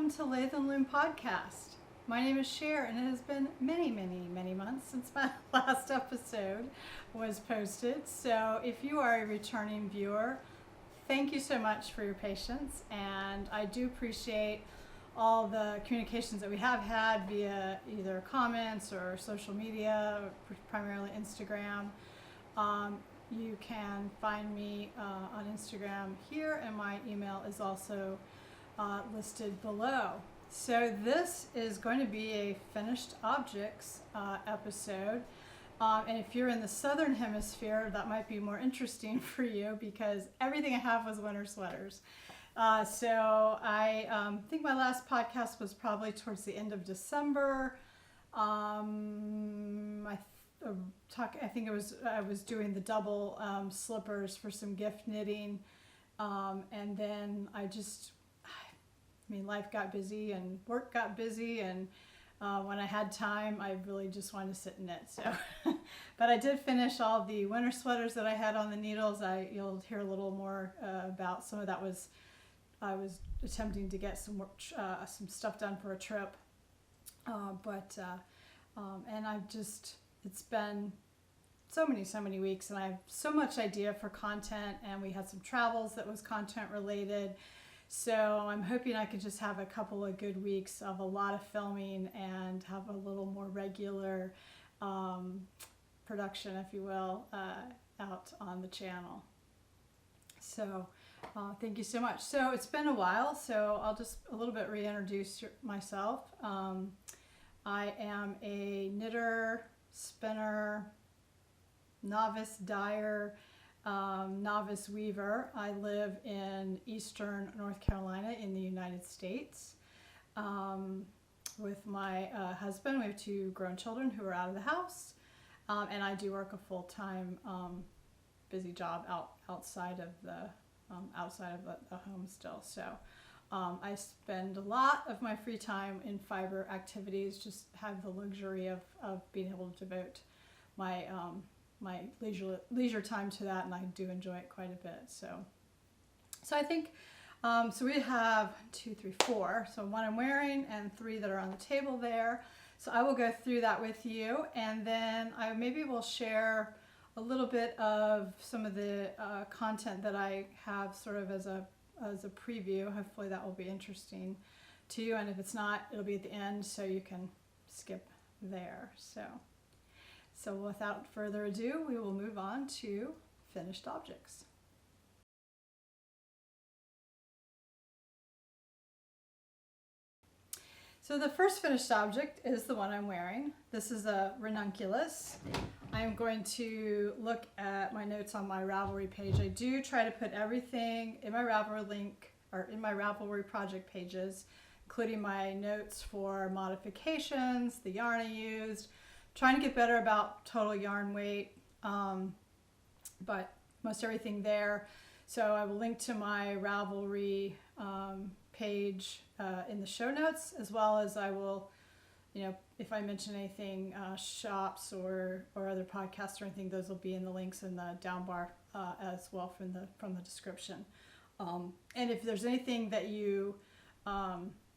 welcome to Lathe and Loom podcast. My name is Cher, and it has been many months since my last episode was posted. So if you are a returning viewer, thank you so much for your patience, and I do appreciate all the communications that we have had via either comments or social media, primarily Instagram. You can find me on Instagram here, and my email is also listed below. So this is going to be a finished objects episode, and if you're in the southern hemisphere, that might be more interesting for you because everything I have was winter sweaters. So I think my last podcast was probably towards the end of December. I think I was doing the double slippers for some gift knitting, and then life got busy and work got busy, and when I had time, I really just wanted to sit and knit. So, but I did finish all the winter sweaters that I had on the needles. You'll hear a little more about some of that. I was attempting to get some stuff done for a trip, and it's been so many weeks, and I have so much idea for content, and we had some travels that was content related. So I'm hoping I can just have a couple of good weeks of a lot of filming and have a little more regular production, if you will, out on the channel. So thank you so much. So it's been a while, so I'll just a little bit reintroduce myself. I am a knitter, spinner, novice dyer, novice weaver. I live in eastern North Carolina in the United States with my husband. We have two grown children who are out of the house, and I do work a full-time busy job outside of the home still. So I spend a lot of my free time in fiber activities, just have the luxury of being able to devote my my leisure time to that, and I do enjoy it quite a bit. So I think so we have 2, 3, 4. So one I'm wearing and 3 that are on the table there. So I will go through that with you, and then I maybe will share a little bit of some of the content that I have sort of as a preview. Hopefully that will be interesting to you, and if it's not, it'll be at the end, so you can skip there. So without further ado, we will move on to finished objects. So the first finished object is the one I'm wearing. This is a Ranunculus. I'm going to look at my notes on my Ravelry page. I do try to put everything in my Ravelry link, or in my Ravelry project pages, including my notes for modifications, the yarn I used, trying to get better about total yarn weight, but most everything there. So I will link to my Ravelry page in the show notes, as well as I will, if I mention anything, shops or other podcasts or anything, those will be in the links in the down bar as well from the description. And if there's anything that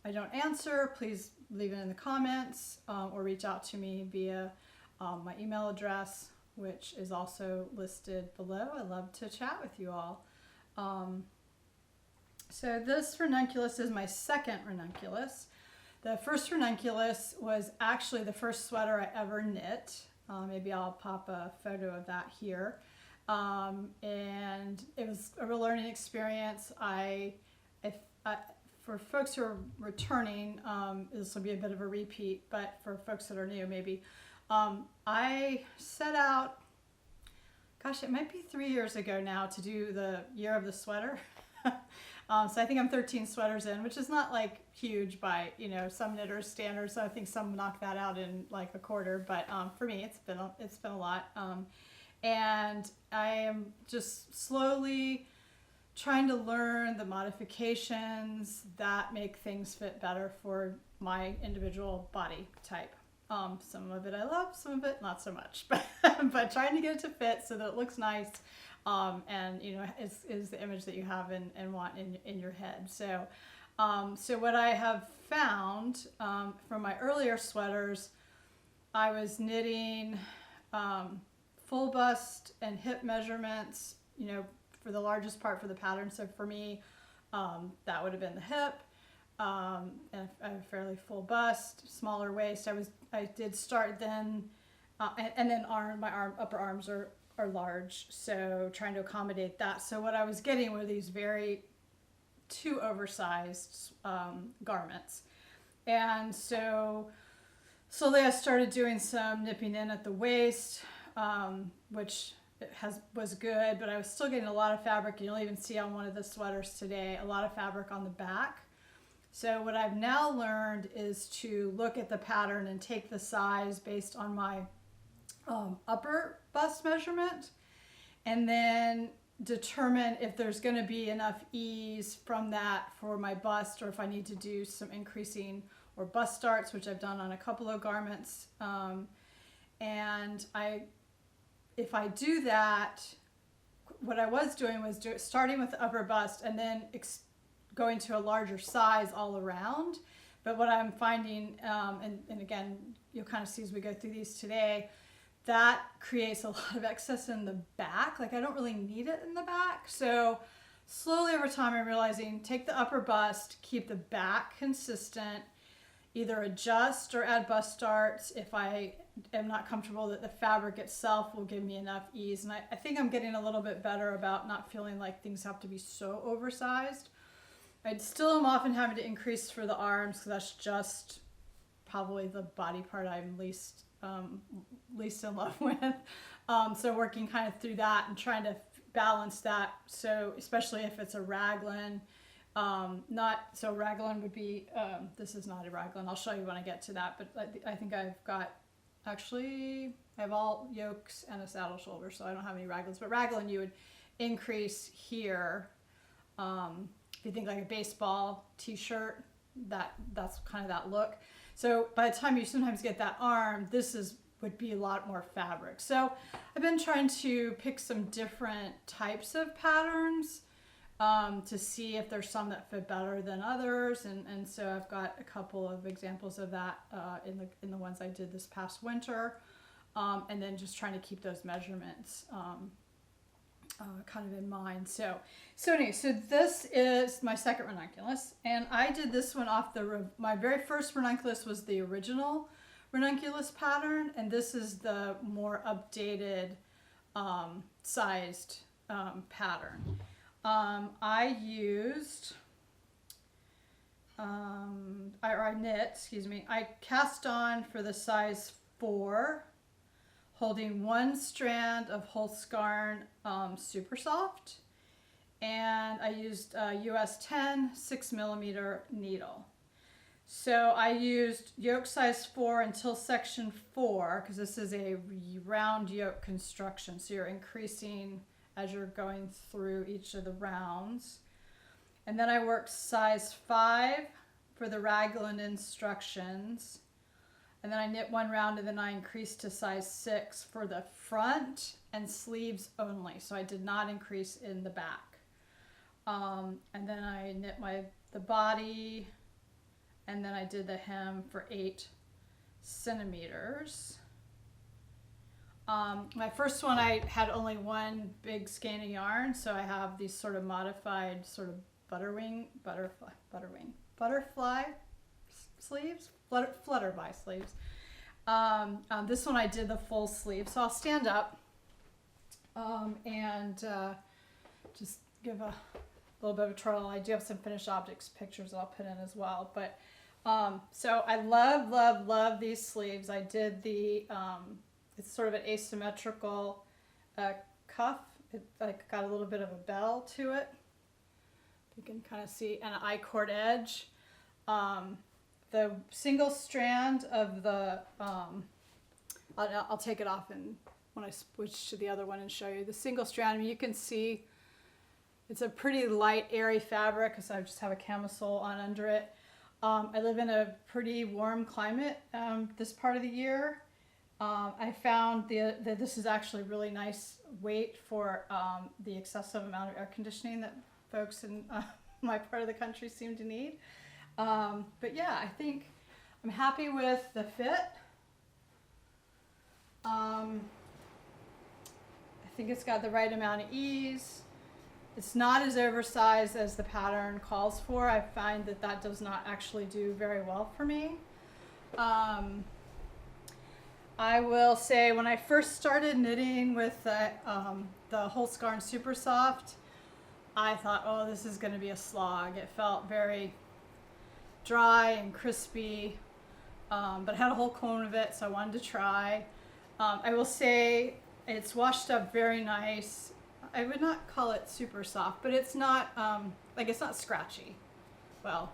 I don't answer, please leave it in the comments or reach out to me via my email address, which is also listed below. I love to chat with you all. So this Ranunculus is my second Ranunculus. The first Ranunculus was actually the first sweater I ever knit. Maybe I'll pop a photo of that here. And it was a real learning experience. For folks who are returning, this will be a bit of a repeat, but for folks that are new, maybe, I set out, gosh, it might be 3 years ago now, to do the year of the sweater. So I think I'm 13 sweaters in, which is not like huge by, some knitters' standards. So I think some knock that out in like a quarter, but for me, it's been a lot. And I am just slowly trying to learn the modifications that make things fit better for my individual body type. Some of it I love, some of it not so much, but trying to get it to fit so that it looks nice, and is the image that you have and want in your head. So So what I have found from my earlier sweaters, I was knitting full bust and hip measurements, you know, for the largest part for the pattern. So for me, that would have been the hip, and I have a fairly full bust, smaller waist. I did start then, and then my upper arms are large, so trying to accommodate that. So what I was getting were these very too oversized garments, and so slowly I started doing some nipping in at the waist, which was good, but I was still getting a lot of fabric. You'll even see on one of the sweaters today, a lot of fabric on the back. So what I've now learned is to look at the pattern and take the size based on my upper bust measurement, and then determine if there's going to be enough ease from that for my bust, or if I need to do some increasing or bust starts, which I've done on a couple of garments. And if I do that, what I was doing was starting with the upper bust and then going to a larger size all around. But what I'm finding, and again, you'll kind of see as we go through these today, that creates a lot of excess in the back. Like I don't really need it in the back. So slowly over time, I'm realizing take the upper bust, keep the back consistent, either adjust or add bust starts if I am not comfortable that the fabric itself will give me enough ease. And I think I'm getting a little bit better about not feeling like things have to be so oversized. I still am often having to increase for the arms because that's just probably the body part I'm least in love with. So working kind of through that and trying to balance that. So especially if it's a raglan, raglan would be, this is not a raglan. I'll show you when I get to that, but I think I've got, actually, I have all yokes and a saddle shoulder, so I don't have any raglans. But raglan, you would increase here. If you think like a baseball t-shirt, that's kind of that look. So by the time you sometimes get that arm, would be a lot more fabric. So I've been trying to pick some different types of patterns to see if there's some that fit better than others, and so I've got a couple of examples of that in the ones I did this past winter, and then just trying to keep those measurements kind of in mind. So anyway, so this is my second ranunculus, and I did this one off my very first ranunculus was the original ranunculus pattern, and this is the more updated sized pattern. I cast on for the size 4, holding one strand of Holzgarn super soft, and I used US 10 6mm needle. So I used yoke size 4 until section 4, because this is a round yoke construction, so you're increasing as you're going through each of the rounds. And then I worked size 5 for the raglan instructions. And then I knit one round, and then I increased to size 6 for the front and sleeves only. So I did not increase in the back. And then I knit the body, and then I did the hem for 8 centimeters. My first one, I had only one big skein of yarn, so I have these sort of modified sort of butterfly sleeves, flutterby sleeves. This one I did the full sleeve, so I'll stand up and just give a little bit of a twirl. I do have some finished objects pictures that I'll put in as well, but so I love these sleeves. I did the it's sort of an asymmetrical cuff. It got a little bit of a bell to it. You can kind of see, and an I-cord edge. The single strand of the, I'll take it off and when I switch to the other one and show you the single strand. I mean, you can see it's a pretty light, airy fabric because I just have a camisole on under it. I live in a pretty warm climate this part of the year. I found that this is actually really nice weight for the excessive amount of air conditioning that folks in my part of the country seem to need. But yeah, I think I'm happy with the fit. I think it's got the right amount of ease. It's not as oversized as the pattern calls for. I find that that does not actually do very well for me. I will say when I first started knitting with the Holtz Garn Super Soft, I thought, oh, this is going to be a slog. It felt very dry and crispy, but I had a whole cone of it, so I wanted to try. I will say it's washed up very nice. I would not call it super soft, but it's not like it's not scratchy. Well,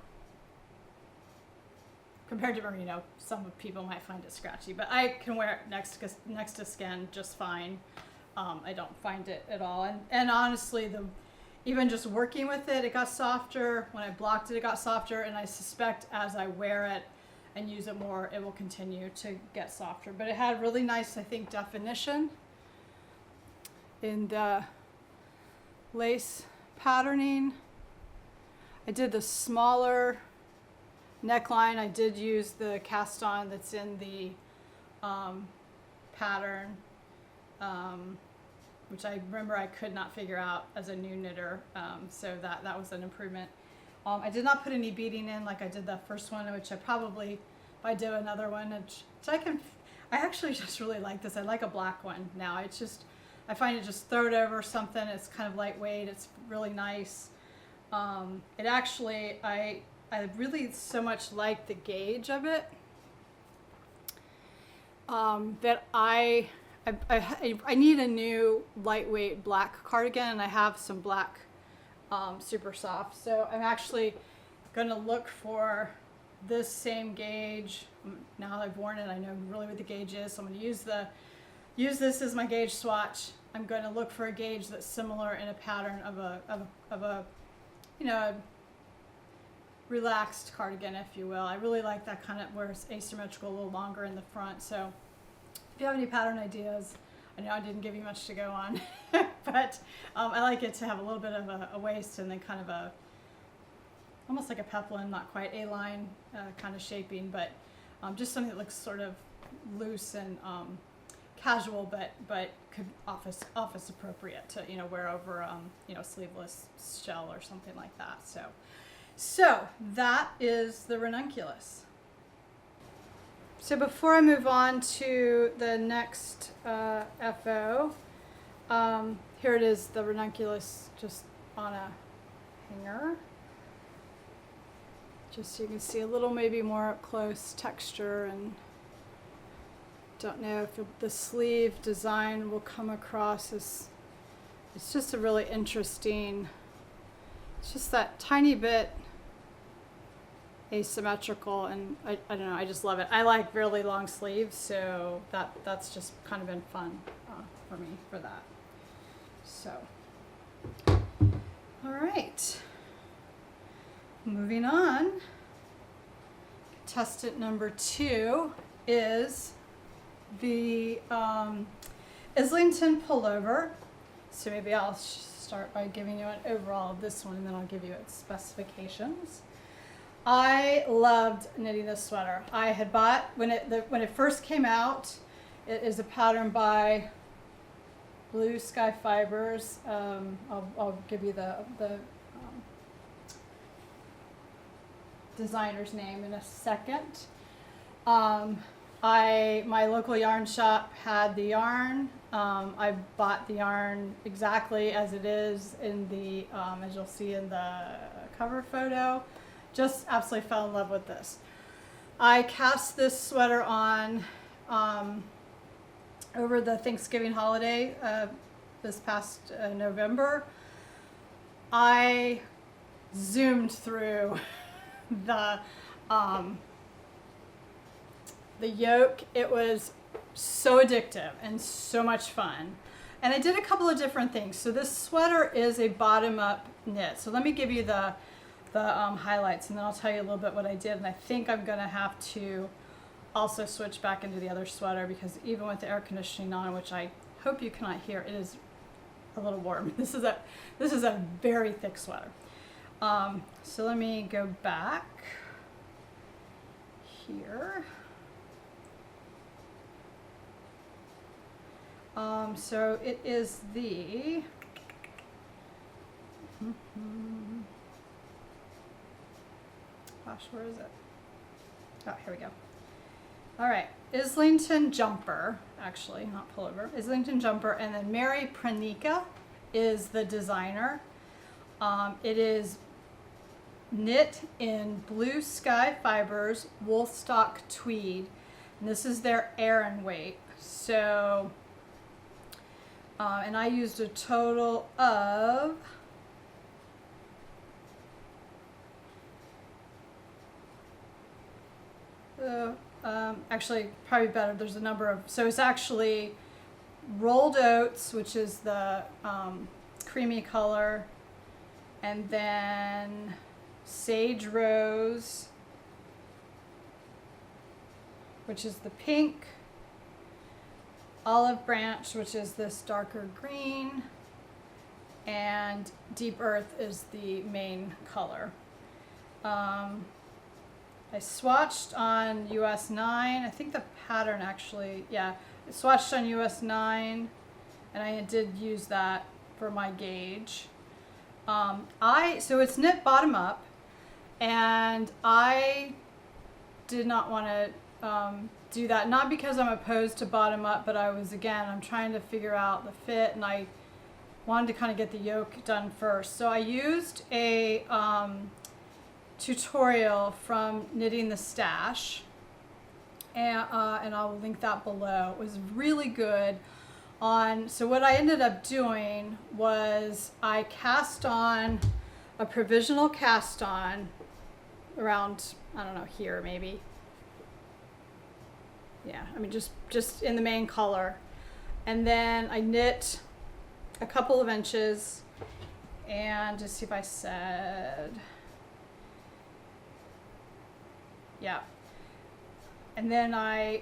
compared to merino, some people might find it scratchy, but I can wear it next to skin just fine. I don't find it at all, and honestly, even just working with it, it got softer. When I blocked it, it got softer, and I suspect as I wear it and use it more, it will continue to get softer. But it had really nice, I think, definition in the lace patterning. I did the smaller neckline. I did use the cast on that's in the pattern, which I remember I could not figure out as a new knitter, so that was an improvement. I did not put any beading in like I did that first one, which I probably, if I do another one, which I actually just really like this. I like a black one now. It's just, I find it just throw it over something. It's kind of lightweight. It's really nice. It actually, I really so much like the gauge of it that I need a new lightweight black cardigan, and I have some black super soft. So I'm actually going to look for this same gauge. Now that I've worn it, I know really what the gauge is. So I'm going to use this as my gauge swatch. I'm going to look for a gauge that's similar in a pattern of a you know, a relaxed cardigan, if you will. I really like that kind of where it's asymmetrical, a little longer in the front. So if you have any pattern ideas, I know I didn't give you much to go on, but I like it to have a little bit of a waist and then kind of almost like a peplum, not quite A-line kind of shaping, but just something that looks sort of loose and casual, but could office appropriate to, you know, wear over you know, sleeveless shell or something like that. So that is the Ranunculus. So before I move on to the next FO, here it is, the Ranunculus, just on a hanger. Just so you can see a little maybe more up close texture, and don't know if the sleeve design will come across as, it's just a really interesting, it's just that tiny bit asymmetrical, and I don't know, I just love it. I like really long sleeves, so that's just kind of been fun for me for that. So, all right, moving on. Contestant number 2 is the Islington Pullover. So maybe I'll start by giving you an overall of this one, and then I'll give you its specifications. I loved knitting this sweater. I had bought, when it first came out, it is a pattern by Blue Sky Fibers. I'll give you the designer's name in a second. My local yarn shop had the yarn. I bought the yarn exactly as it is in the, as you'll see in the cover photo. Just absolutely fell in love with this. I cast this sweater on over the Thanksgiving holiday this past November. I zoomed through the yoke. It was so addictive and so much fun. And I did a couple of different things. So this sweater is a bottom-up knit. So let me give you the highlights, and then I'll tell you a little bit what I did. And I think I'm going to have to also switch back into the other sweater, because even with the air conditioning on, which I hope you cannot hear, it is a little warm. This is a very thick sweater. So let me go back here. So it is the gosh, where is it? Oh, here we go. All right, Islington jumper, actually, not pullover. Islington jumper, and then Mary Pranica is the designer. It is knit in blue sky fibers, wool stock tweed, and this is their Aran weight. So, and I used a total of actually probably better. There's a number of, so it's actually rolled oats, which is the creamy color, and then sage rose, which is the pink, olive branch, which is this darker green, and deep earth is the main color. I swatched on US 9. I think the pattern actually, yeah, I swatched on US 9, and I did use that for my gauge. So it's knit bottom up, and I did not want to do that, not because I'm opposed to bottom up, but I'm trying to figure out the fit, and I wanted to kind of get the yoke done first. So I used a tutorial from Knitting the Stash, and I'll link that below. It was really good. So what I ended up doing was I cast on a provisional cast on around, I don't know, here maybe. Yeah, I mean just in the main color. And then I knit a couple of inches, and just see if I said, yeah. And then I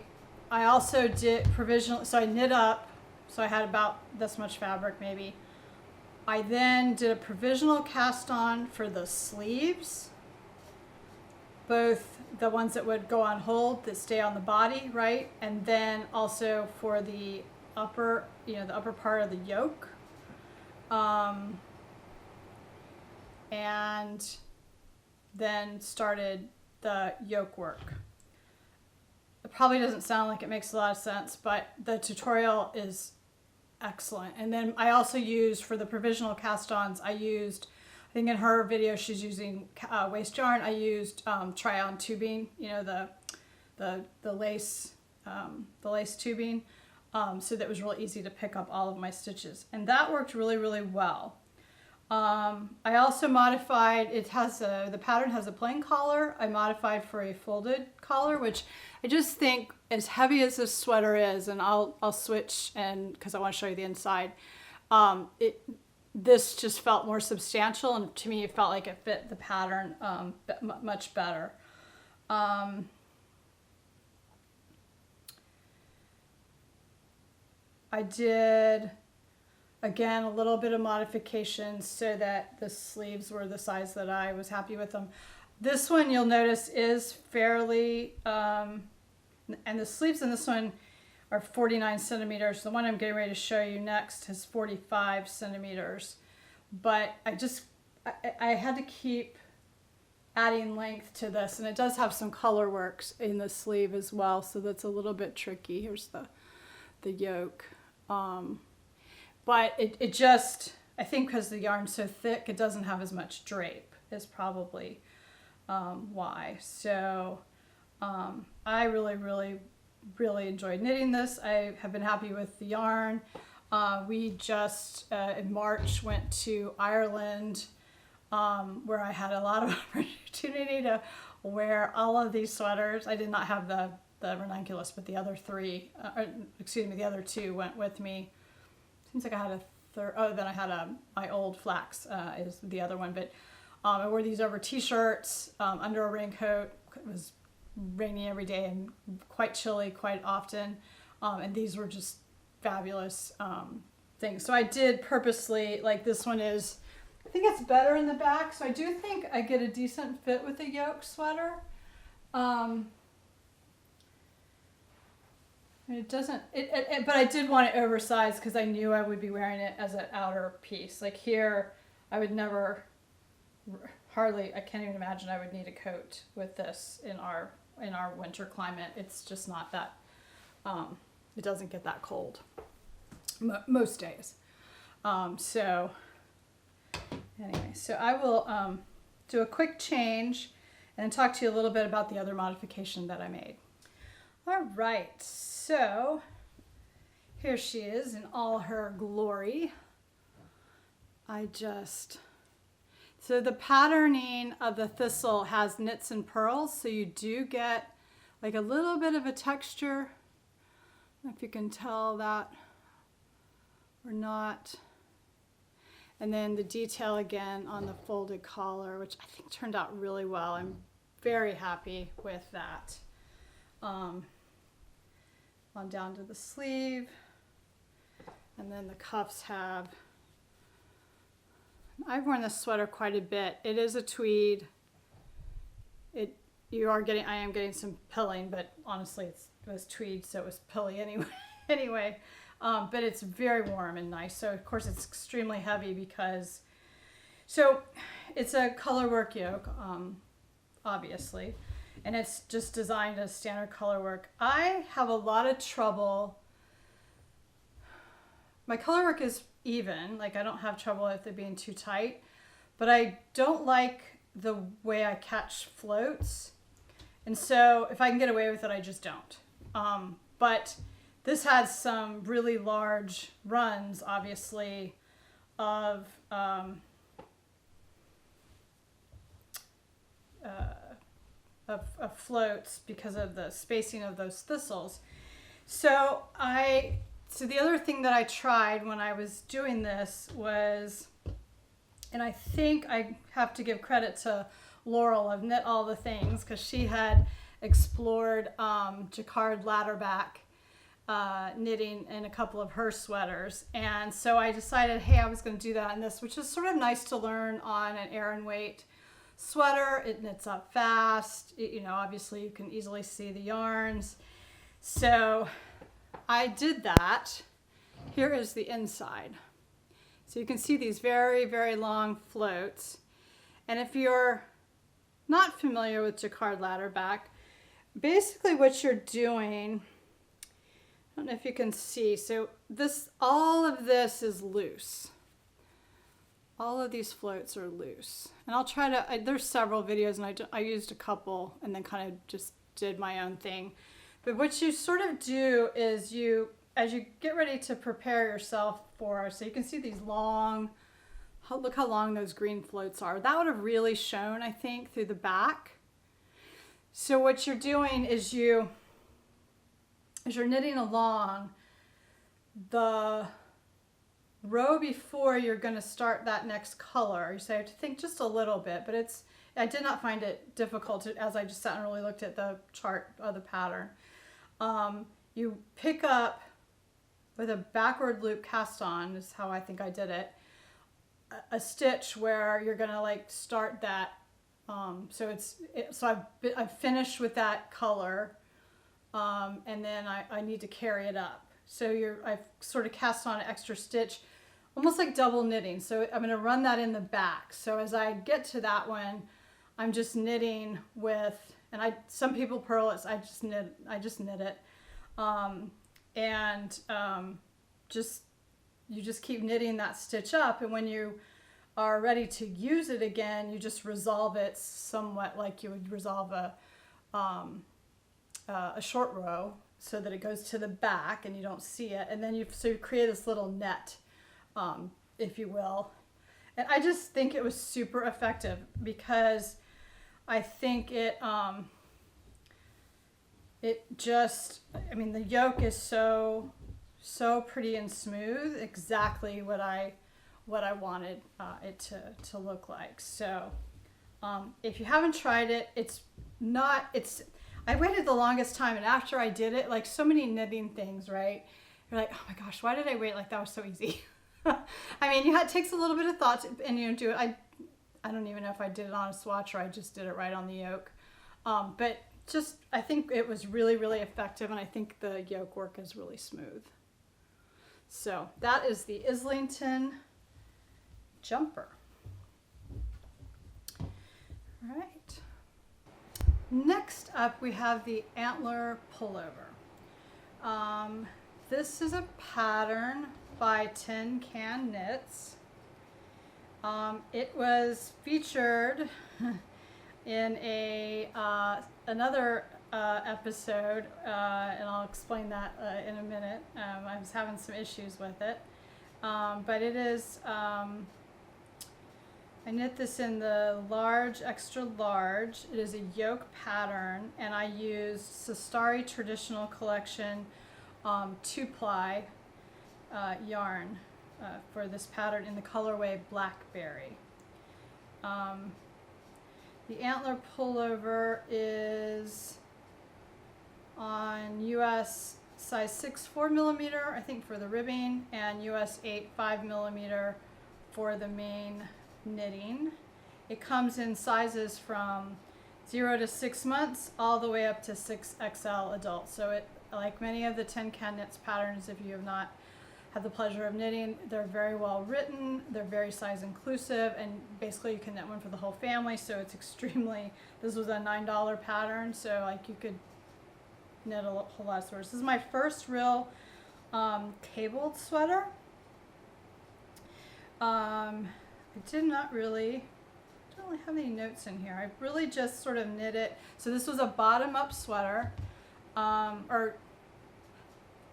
also did provisional, so I knit up, so I had about this much fabric maybe. I then did a provisional cast on for the sleeves, both the ones that would go on hold that stay on the body, right? And then also for the upper, the upper part of the yoke. And then started the yoke work. It probably doesn't sound like it makes a lot of sense, but the tutorial is excellent. And then I also used, for the provisional cast-ons, I think in her video she's using waste yarn. I used try-on tubing, the lace tubing, so that it was really easy to pick up all of my stitches, and that worked really, really well. I also modified, the pattern has a plain collar. I modified for a folded collar, which I just think, as heavy as this sweater is, and I'll switch, and because I want to show you the inside, this just felt more substantial, and to me it felt like it fit the pattern much better. I did, again, a little bit of modifications so that the sleeves were the size that I was happy with them. This one, you'll notice, is fairly, and the sleeves in this one are 49 centimeters. The one I'm getting ready to show you next is 45 centimeters. But I had to keep adding length to this, and it does have some color works in the sleeve as well, so that's a little bit tricky. Here's the yoke. But it just, I think because the yarn's so thick, it doesn't have as much drape, is probably why. So I really, really, really enjoyed knitting this. I have been happy with the yarn. We just, in March, went to Ireland, where I had a lot of opportunity to wear all of these sweaters. I did not have the Ranunculus, but the other three, the other two went with me. Seems like I had a third. Oh, then I had my old flax is the other one. But I wore these over t-shirts, under a raincoat. It was rainy every day and quite chilly quite often. And these were just fabulous things. So I did purposely, like this one is think it's better in the back. So I do think I get a decent fit with the yoke sweater. It doesn't, but I did want it oversized because I knew I would be wearing it as an outer piece. Like here, I would never, hardly, I can't even imagine I would need a coat with this in our winter climate. It's just not that, it doesn't get that cold most days. So anyway, so I will do a quick change and talk to you a little bit about the other modification that I made. All right, so here she is in all her glory. So the patterning of the thistle has knits and purls, so you do get like a little bit of a texture. I don't know if you can tell that or not. And then the detail again on the folded collar, which I think turned out really well. I'm very happy with that. On down to the sleeve, and then the cuffs have, I've worn this sweater quite a bit. It is a tweed. I am getting some pilling, but honestly it was tweed, so it was pilly anyway. But it's very warm and nice. So of course it's extremely heavy because, so it's a colorwork yoke, obviously. And it's just designed as standard colorwork. I have a lot of trouble. My colorwork is even, like I don't have trouble with it being too tight, but I don't like the way I catch floats. And so if I can get away with it, I just don't. But this has some really large runs, obviously, of floats because of the spacing of those thistles. So the other thing that I tried when I was doing this was, and I think I have to give credit to Laurel of Knit All the Things, because she had explored jacquard ladderback knitting in a couple of her sweaters. And so I decided, hey, I was going to do that in this, which is sort of nice to learn on an Aran weight sweater. It knits up fast. Obviously you can easily see the yarns. So I did that. Here is the inside. So you can see these very, very long floats. And if you're not familiar with jacquard ladderback, basically what you're doing, I don't know if you can see, so all of this is loose. All of these floats are loose. And I'll try to, there's several videos and I used a couple and then kind of just did my own thing. But what you sort of do is as you get ready to prepare yourself so you can see these long, look how long those green floats are. That would have really shown, I think, through the back. So what you're doing is as you're knitting along, the row before you're going to start that next color, so you have to think just a little bit, but I did not find it difficult as I just sat and really looked at the chart of the pattern. You pick up with a backward loop cast on, is how I think I did it, a stitch where you're going to like start that. So I've finished with that color, and then I need to carry it up. So I've sort of cast on an extra stitch, almost like double knitting. So I'm going to run that in the back. So as I get to that one, I'm just knitting with, and some people purl it, so I just knit it. You just keep knitting that stitch up, and when you are ready to use it again, you just resolve it somewhat like you would resolve a short row, so that it goes to the back and you don't see it, and then you create this little net, if you will. And I just think it was super effective because I think the yoke is so pretty and smooth, exactly what I wanted it to look like. So if you haven't tried it, I waited the longest time, and after I did it, like so many knitting things, right? You're like, oh my gosh, why did I wait? Like that was so easy. I mean, it takes a little bit of thought and do it. I don't even know if I did it on a swatch or I just did it right on the yoke. But just, I think it was really, really effective, and I think the yoke work is really smooth. So that is the Islington jumper. All right. Next up, we have the Antler Pullover. This is a pattern by Tin Can Knits. It was featured in another episode, and I'll explain that in a minute. I was having some issues with it, but it is. I knit this in the large, extra large. It is a yoke pattern, and I used Mokhtari Traditional Collection 2-ply yarn for this pattern in the colorway Blackberry. The Antler Pullover is on US size 6 4mm, I think, for the ribbing, and US 8 5mm for the main knitting. It comes in sizes from 0 to 6 months all the way up to 6XL adult. So it, like many of the Tin Can Knits patterns, if you have not had the pleasure of knitting, they're very well written, they're very size inclusive, and basically you can knit one for the whole family. So it's extremely, this was a $9 pattern, so like you could knit a whole lot of sweaters. This is my first real cabled sweater. I don't really have any notes in here. I really just sort of knit it. So this was a bottom-up sweater, or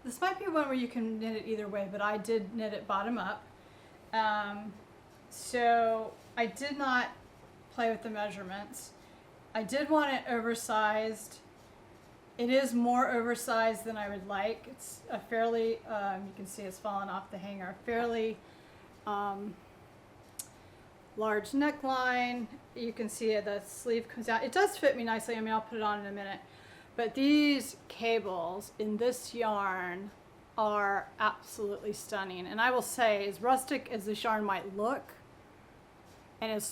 this might be one where you can knit it either way, but I did knit it bottom up. So I did not play with the measurements. I did want it oversized. It is more oversized than I would like. It's a fairly, you can see it's fallen off the hanger, fairly large neckline. You can see the sleeve comes out. It does fit me nicely. I mean, I'll put it on in a minute. But these cables in this yarn are absolutely stunning. And I will say, as rustic as this yarn might look, and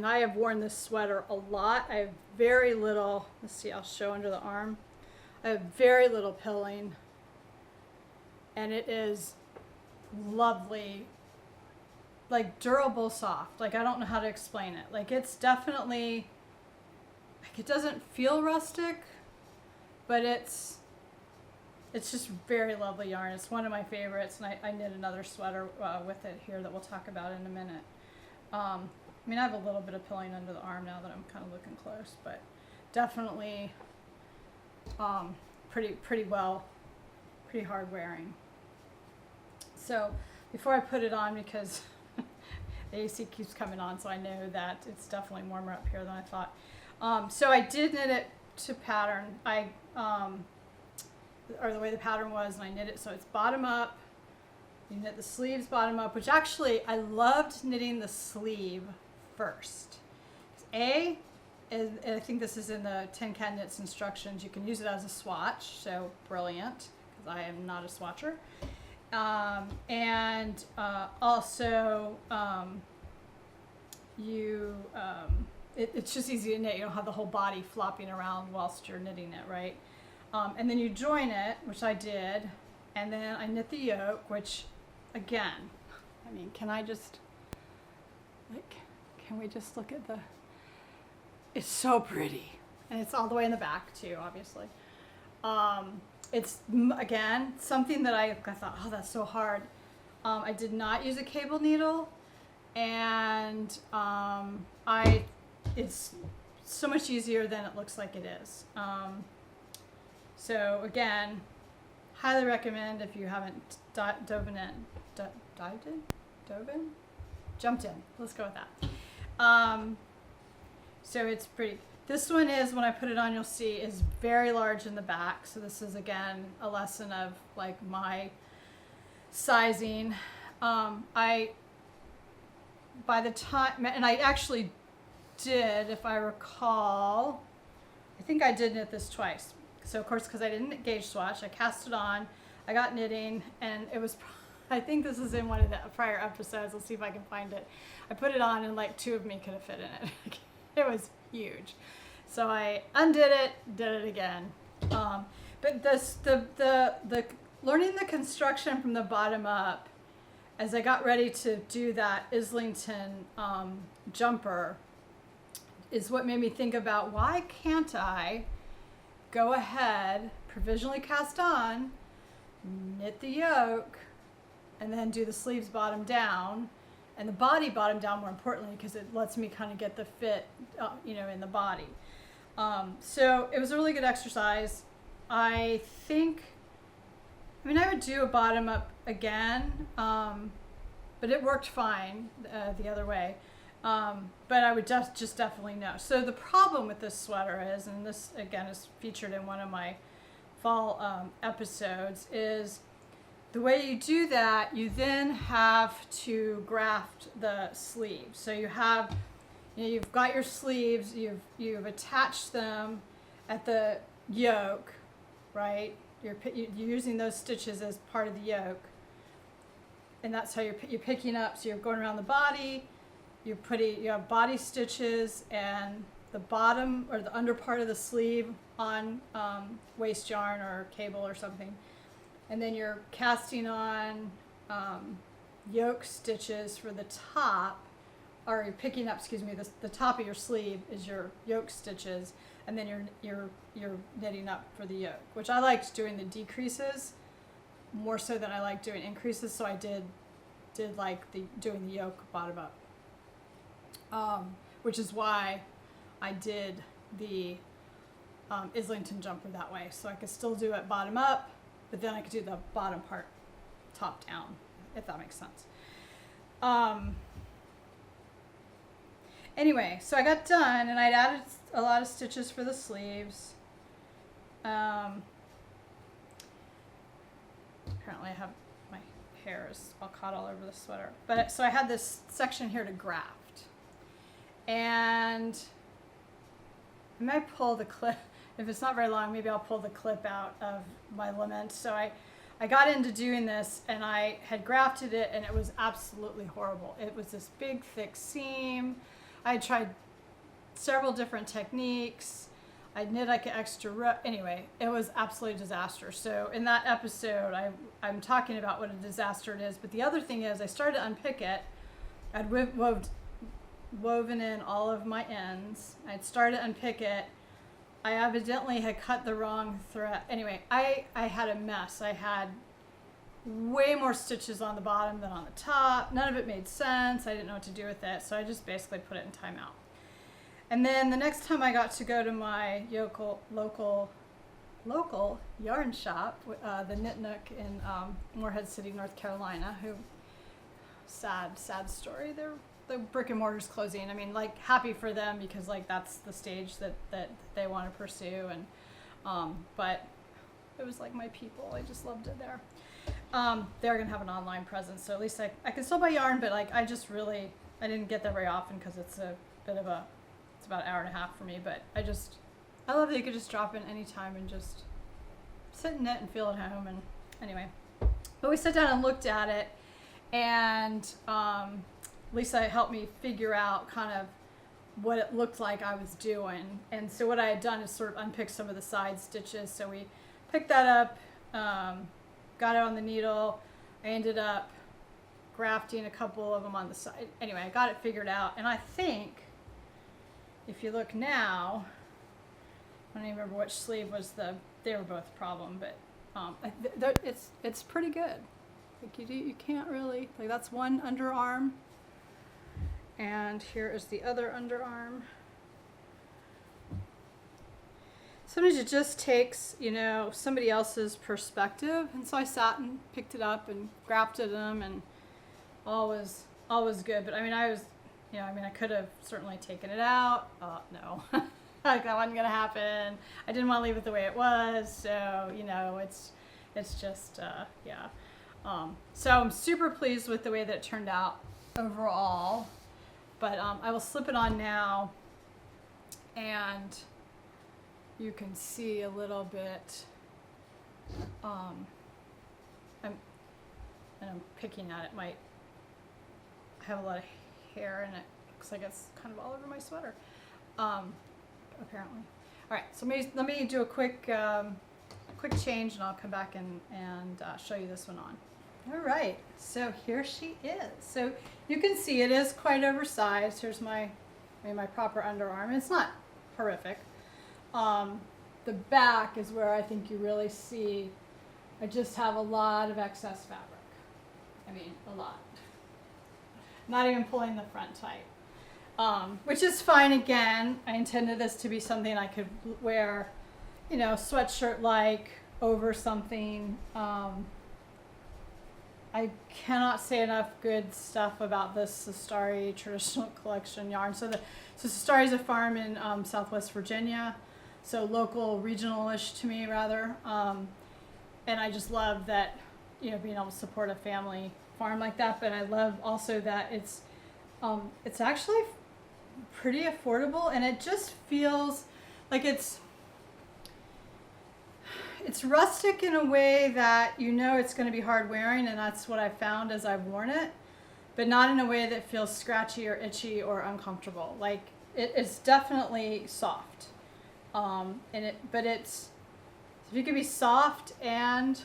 I have worn this sweater a lot. I have very little, let's see, I'll show under the arm. I have very little pilling, and it is lovely, like durable soft. Like, I don't know how to explain it. Like, it's definitely, like, it doesn't feel rustic, but it's just very lovely yarn. It's one of my favorites, and I knit another sweater with it here that we'll talk about in a minute. I mean, I have a little bit of pilling under the arm now that I'm kind of looking close, but definitely pretty hard wearing. So before I put it on, because the AC keeps coming on, so I know that it's definitely warmer up here than I thought. So I did knit it to pattern. Or the way the pattern was, and I knit it so it's bottom up. You knit the sleeves bottom up, which actually I loved knitting the sleeve first. And I think this is in the Tin Can Knits instructions. You can use it as a swatch, so brilliant, because I am not a swatcher. Also, it's just easy to knit. You don't have the whole body flopping around whilst you're knitting it, right? And then you join it, which I did, and then I knit the yoke, which, again, I mean, can we just look at the, it's so pretty. And it's all the way in the back too, obviously. It's, again, something that I thought, oh, that's so hard. I did not use a cable needle, and it's so much easier than it looks like it is. So again, highly recommend if you haven't jumped in. Let's go with that. So it's pretty. This one is, when I put it on, you'll see, is very large in the back. So this is, again, a lesson of like my sizing. By the time, and I actually did, if I recall, I think I did knit this twice. So of course, because I didn't gauge swatch, I cast it on, I got knitting, and it was I think this is in one of the prior episodes. Let's see if I can find it. I put it on and like 2 of me could have fit in it. It was huge. So I undid it, did it again. But the learning the construction from the bottom up, as I got ready to do that Islington jumper, is what made me think about, why can't I go ahead, provisionally cast on, knit the yoke, and then do the sleeves bottom down, and the body bottom down, more importantly, because it lets me kind of get the fit, in the body. So it was a really good exercise. I would do a bottom up again, but it worked fine the other way. But I would just definitely know. So the problem with this sweater is, and this again is featured in one of my fall episodes, is the way you do that, you then have to graft the sleeves. So you have, you've got your sleeves, you've attached them at the yoke, right? You're using those stitches as part of the yoke, and that's how you're picking up. So you're going around the body. You have body stitches and the bottom or the under part of the sleeve on waste yarn or cable or something, and then you're casting on yoke stitches for the top, or you're picking up, the top of your sleeve is your yoke stitches, and then you're knitting up for the yoke, which I liked doing the decreases more so than I like doing increases, so I did like doing the yoke bottom up, which is why I did the Islington jumper that way, so I could still do it bottom up, but then I could do the bottom part top down, if that makes sense. Anyway, so I got done, and I'd added a lot of stitches for the sleeves. Apparently I have, my hair is all caught all over the sweater. But so I had this section here to graft. And I might pull the clip, if it's not very long, maybe I'll pull the clip out of my lament. So I got into doing this, and I had grafted it, and it was absolutely horrible. It was this big, thick seam. I tried several different techniques. I knit like an extra row. Anyway, it was absolutely disaster. So in that episode, I'm talking about what a disaster it is. But the other thing is, I started to unpick it. I'd woven in all of my ends. I'd started to unpick it. I evidently had cut the wrong thread. Anyway, I had a mess. I had way more stitches on the bottom than on the top. None of it made sense. I didn't know what to do with it, so I just basically put it in timeout. And then the next time I got to go to my local yarn shop, the Knit Nook in Morehead City, North Carolina, who, sad story. The brick and mortar's closing. I mean, like, happy for them, because like that's the stage that they want to pursue, and but it was like my people. I just loved it there. They're gonna have an online presence, so at least I can still buy yarn, but like I didn't get there very often because it's a bit of it's about an hour and a half for me, but I love that you could just drop in anytime and just sit and knit and feel at home. And anyway, but we sat down and looked at it, and Lisa helped me figure out kind of what it looked like I was doing. And so what I had done is sort of unpick some of the side stitches. So we picked that up, got it on the needle. I ended up grafting a couple of them on the side. Anyway, I got it figured out, and I think if you look now, I don't even remember which sleeve was they were both a problem, but it's pretty good. Like you can't really, like, that's one underarm, and here is the other underarm. Sometimes it just takes, somebody else's perspective, and so I sat and picked it up and grafted them, and all was good. But I could have certainly taken it out. No, like that wasn't gonna happen. I didn't want to leave it the way it was, so it's just yeah. So I'm super pleased with the way that it turned out overall. But I will slip it on now, and you can see a little bit. and I'm picking at it, might have a lot of hair and it looks like it's kind of all over my sweater, apparently. All right, so let me do a quick change and I'll come back and show you this one on. All right, so here she is. So you can see it is quite oversized. Here's my proper underarm. It's not horrific. The back is where I think you really see I just have a lot of excess fabric. I mean, a lot. Not even pulling the front tight, which is fine. Again, I intended this to be something I could wear, you know, sweatshirt-like over something. I cannot say enough good stuff about this Mokhtari traditional collection yarn. So Mokhtari is a farm in Southwest Virginia, so local, regional-ish to me rather. And I just love that, you know, being able to support a family farm like that. But I love also that it's actually pretty affordable, and it just feels like it's rustic in a way that you know it's going to be hard wearing, and that's what I've found as I've worn it, but not in a way that feels scratchy or itchy or uncomfortable. Like it's definitely soft, but it's, if you could be soft and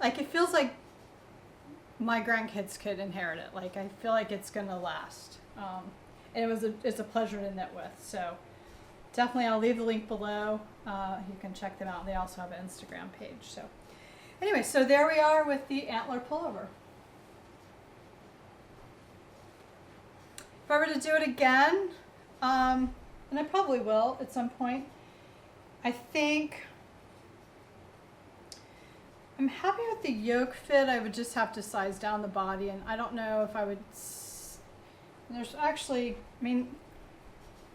like, it feels like my grandkids could inherit it. Like, I feel like it's going to last, and it's a pleasure to knit with. So definitely, I'll leave the link below. You can check them out. They also have an Instagram page. So anyway, so there we are with the Antler pullover. If I were to do it again, and I probably will at some point, I think I'm happy with the yoke fit. I would just have to size down the body, and I don't know if I would. There's actually, I mean,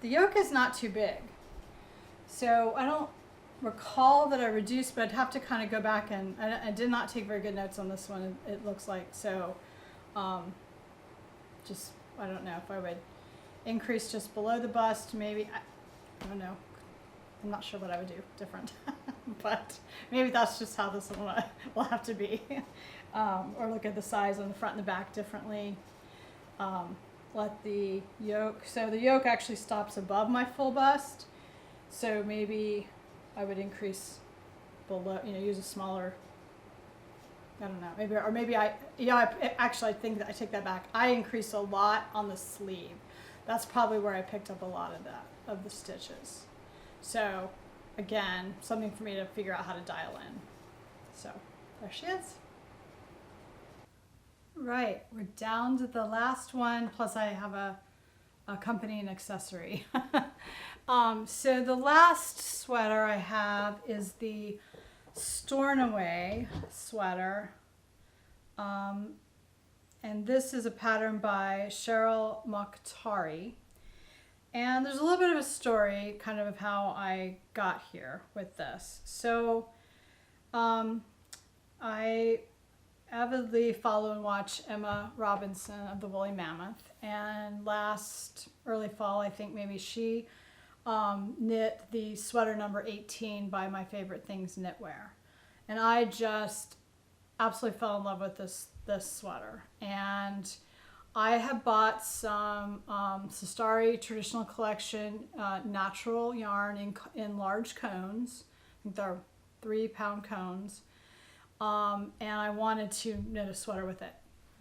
the yoke is not too big. So I don't recall that I reduced, but I'd have to kind of go back, and I did not take very good notes on this one, it looks like. So just, I don't know if I would increase just below the bust, maybe. I don't know. I'm not sure what I would do different, but maybe that's just how this one will have to be. Or look at the size on the front and the back differently. Let the yoke, so the yoke actually stops above my full bust. So maybe I would increase below, you know, use a smaller, I don't know, maybe actually I think that I take that back. I increase a lot on the sleeve. That's probably where I picked up a lot of the stitches. So again, something for me to figure out how to dial in. So there she is. Right, we're down to the last one, plus I have a accompanying accessory. So the last sweater I have is the Stornoway sweater. And this is a pattern by Cheryl Mokhtari. And there's a little bit of a story kind of how I got here with this. So I avidly follow and watch Emma Robinson of the Woolly Mammoth, and last early fall, I think maybe she knit the sweater number 18 by My Favorite Things Knitwear, and I just absolutely fell in love with this sweater. And I have bought some Mokhtari traditional collection natural yarn in large cones. I think they're 3-pound cones. And I wanted to knit a sweater with it.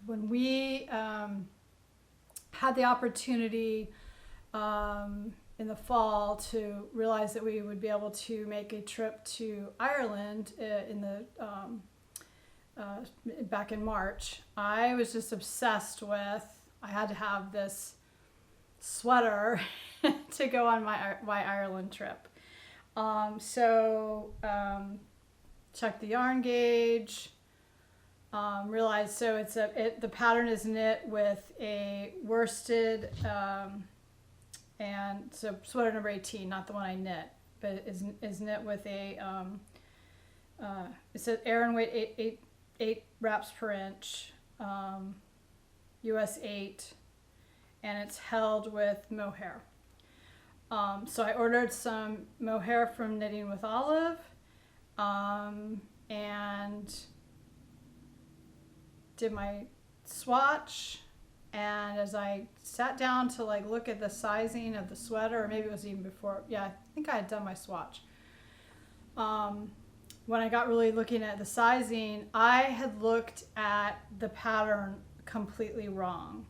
When we had the opportunity in the fall to realize that we would be able to make a trip to Ireland back in March, I was just obsessed with, I had to have this sweater to go on my Ireland trip. Check the yarn gauge, realized, so the pattern is knit with a worsted, and so sweater number 18, not the one I knit, but is knit with a, it says Aran weight 8 wraps per inch, US 8, and it's held with mohair. So I ordered some mohair from Knitting with Olive. And did my swatch, and as I sat down to like look at the sizing of the sweater, or maybe it was even before, yeah, I think I had done my swatch. When I got really looking at the sizing, I had looked at the pattern completely wrong.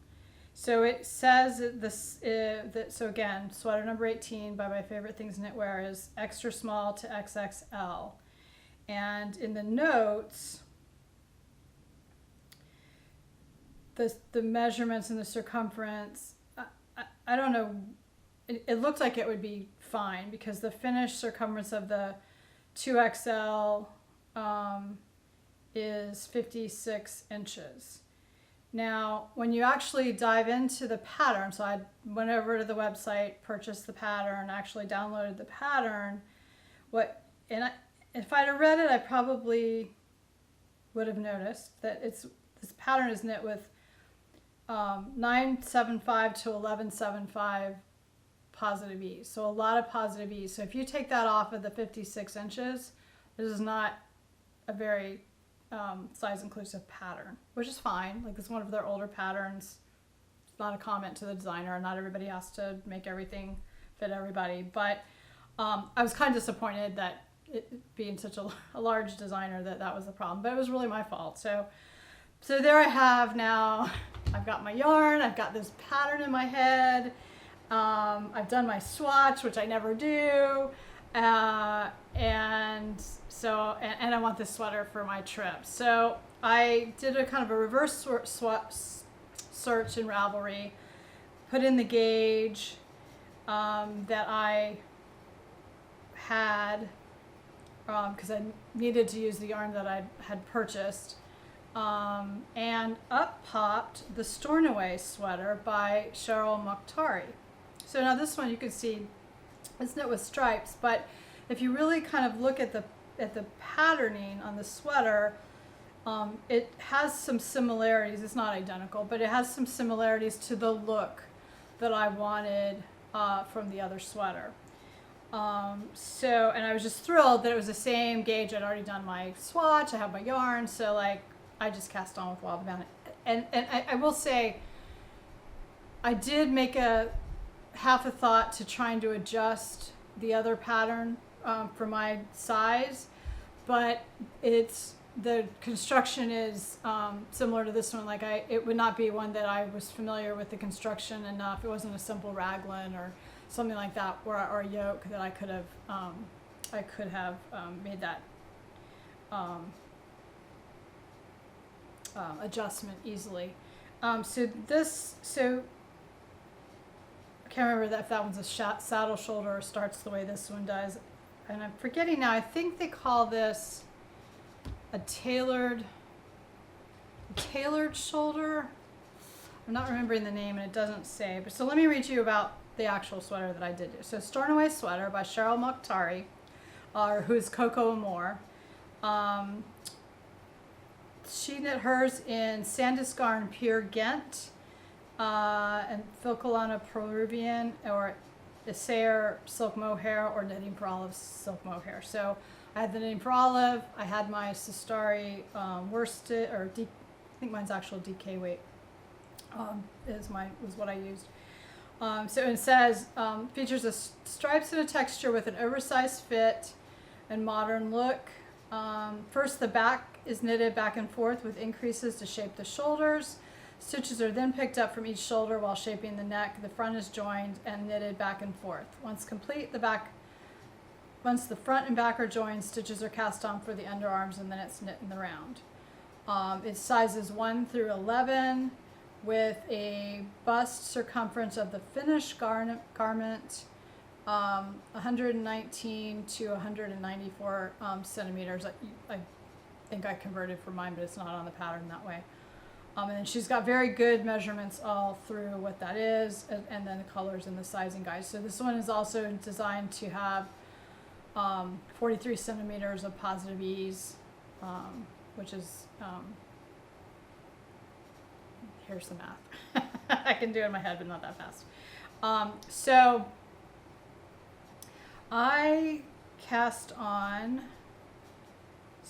So it says so again, sweater number 18 by My Favorite Things Knitwear is extra small to XXL. And in the notes, the measurements and the circumference, I don't know, it looked like it would be fine because the finished circumference of the 2XL is 56 inches. Now, when you actually dive into the pattern, so I went over to the website, purchased the pattern, actually downloaded the pattern, if I'd have read it, I probably would have noticed that this pattern is knit with 975 to 1175 positive E's. So a lot of positive E's. So if you take that off of the 56 inches, this is not a very size inclusive pattern, which is fine. Like, it's one of their older patterns. It's not a comment to the designer. Not everybody has to make everything fit everybody. But I was kind of disappointed that it being such a large designer that was the problem. But it was really my fault. So there I have now. I've got my yarn. I've got this pattern in my head. I've done my swatch, which I never do. And I want this sweater for my trip. So I did a kind of a reverse search in Ravelry, put in the gauge that I had because I needed to use the yarn that I had purchased. And up popped the Stornoway sweater by Cheryl Mokhtari. So now this one you can see it's knit with stripes, but if you really kind of look at the patterning on the sweater, it has some similarities. It's not identical, but it has some similarities to the look that I wanted from the other sweater. And I was just thrilled that it was the same gauge. I'd already done my swatch. I have my yarn, so like I just cast on with Wild Bound. And I will say, I did make half a thought to trying to adjust the other pattern for my size, but the construction is similar to this one. Like it would not be one that I was familiar with the construction enough. It wasn't a simple raglan or something like that, or a yoke that I could have made that adjustment easily. So I can't remember if that one's a saddle shoulder or starts the way this one does, and I'm forgetting now. I think they call this a tailored shoulder. I'm not remembering the name, and it doesn't say. But so let me read you about the actual sweater that I did do. So Stornoway sweater by Cheryl Mokhtari, who's Coco Amore. She knit hers in Sandisgarn Pure Ghent and Filcolana Peruvian, or Cher Silk Mohair, or Knitting for Olive Silk Mohair. So I had the Knitting for Olive. I had my Sistari worsted, or I think mine's actual DK weight was what I used. So it says, features stripes and a texture with an oversized fit and modern look. First, the back is knitted back and forth with increases to shape the shoulders. Stitches are then picked up from each shoulder while shaping the neck. The front is joined and knitted back and forth. Once complete, once the front and back are joined, stitches are cast on for the underarms, and then it's knit in the round. It's sizes 1 through 11 with a bust circumference of the finished garment 119 to 194 centimeters. I think I converted for mine, but it's not on the pattern that way. And then she's got very good measurements all through what that is, and then the colors and the sizing guides. So this one is also designed to have 43 centimeters of positive ease, which is, here's the math. I can do it in my head, but not that fast. So I cast on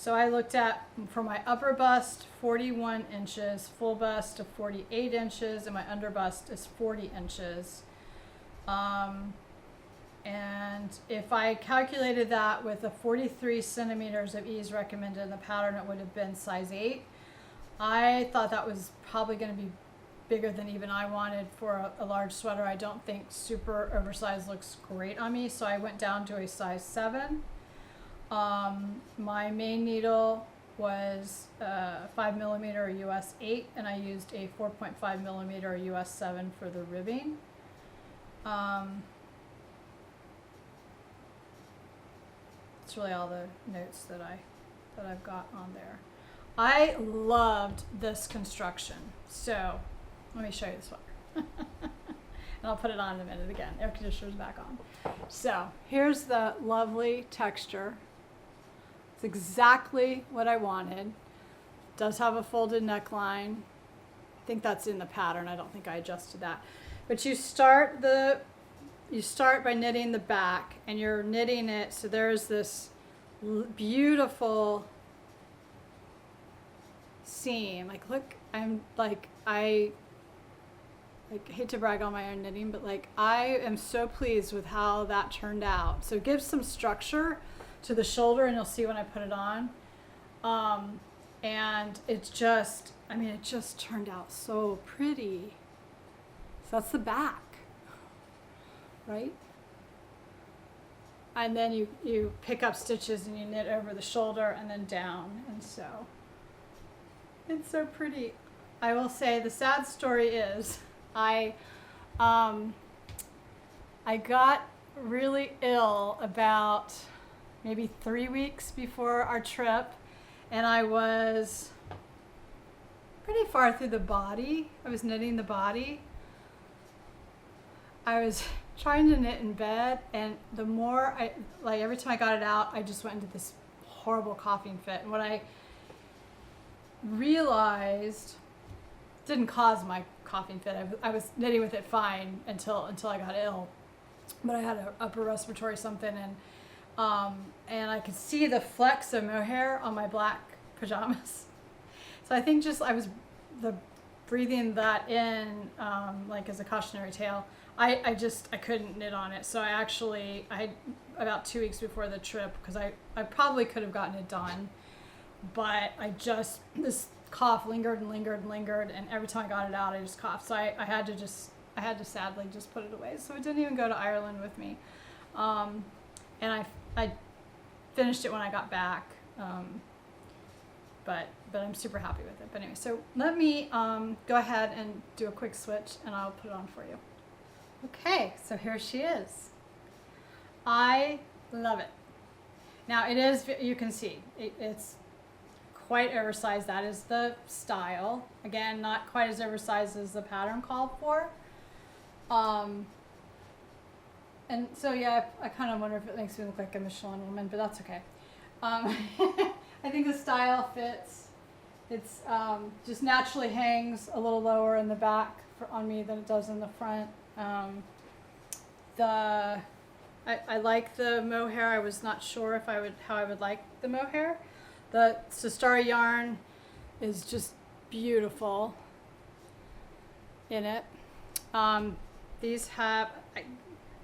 So I looked at, for my upper bust, 41 inches, full bust of 48 inches, and my under bust is 40 inches. And if I calculated that with the 43 centimeters of ease recommended in the pattern, it would have been size 8. I thought that was probably going to be bigger than even I wanted for a large sweater. I don't think super oversized looks great on me, so I went down to a size 7. My main needle was 5 millimeter US 8, and I used a 4.5 millimeter US 7 for the ribbing. It's really all the notes that I've got on there. I loved this construction. So let me show you this one. And I'll put it on in a minute again. Air conditioner's back on. So here's the lovely texture. It's exactly what I wanted. It does have a folded neckline. I think that's in the pattern. I don't think I adjusted that. But you start by knitting the back, and you're knitting it so there's this beautiful seam. Like, look, I hate to brag on my own knitting, but like I am so pleased with how that turned out. So it gives some structure to the shoulder, and you'll see when I put it on. And it's just, I mean, it just turned out so pretty. So that's the back, right? And then you pick up stitches and you knit over the shoulder and then down, and so it's so pretty. I will say the sad story is I got really ill about maybe 3 weeks before our trip, and I was pretty far through the body. I was knitting the body. I was trying to knit in bed, and the more every time I got it out, I just went into this horrible coughing fit. And what I realized didn't cause my coughing fit. I was knitting with it fine until I got ill, but I had an upper respiratory something, and I could see the flecks of mohair on my black pajamas. So I think just I was breathing that in like as a cautionary tale. I couldn't knit on it. So I had about 2 weeks before the trip, because I probably could have gotten it done, but this cough lingered and lingered and lingered, and every time I got it out I just coughed. So I had to sadly just put it away. So it didn't even go to Ireland with me. And I finished it when I got back. But I'm super happy with it. But anyway, so let me go ahead and do a quick switch, and I'll put it on for you. Okay, so here she is. I love it. Now it is, you can see, it's quite oversized. That is the style. Again, not quite as oversized as the pattern called for. And so yeah, I kind of wonder if it makes me look like a Michelin woman, but that's okay. I think the style fits. It's just naturally hangs a little lower in the back on me than it does in the front. I like the mohair. I was not sure if how I would like the mohair. The Mokhtari yarn is just beautiful in it. These have,